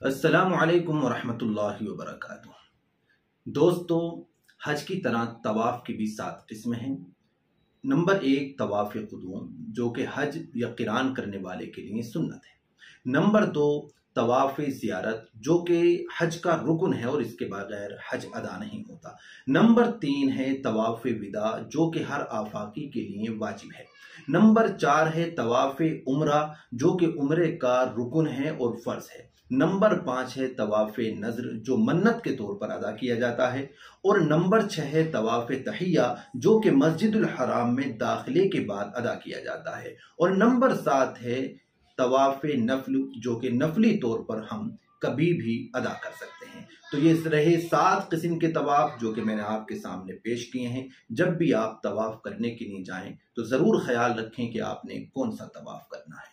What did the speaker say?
अस्सलामु अलैकुम वरहमतुल्लाहि वबरकातुह। दोस्तों, हज की तरह तवाफ़ की भी 7 किस्में हैं। नंबर 1 तवाफ़ क़ुदूम, जो कि हज या क़िरान करने वाले के लिए सुन्नत है। नंबर 2 तवाफ़ ज़ियारत, जो कि हज का रुकन है और इसके बगैर हज अदा नहीं होता। नंबर 3 है तवाफ़ विदा, जो कि हर आफाकी के लिए वाजिब है। नंबर 4 है तवाफ़ उम्रा, जो कि उम्रे का रुकन है और फ़र्ज है। नंबर 5 है तवाफ़ नज़र, जो मन्नत के तौर पर अदा किया जाता है। और नंबर 6 है तवाफ़ तहिया, जो कि मस्जिदुल हराम में दाखिले के बाद अदा किया जाता है। और नंबर 7 है तवाफ़ नफल, जो कि नफली तौर पर हम कभी भी अदा कर सकते हैं। तो ये रहे 7 किस्म के तवाफ़ जो कि मैंने आपके सामने पेश किए हैं। जब भी आप तवाफ़ करने के लिए जाएं तो ज़रूर ख्याल रखें कि आपने कौन सा तवाफ़ करना है।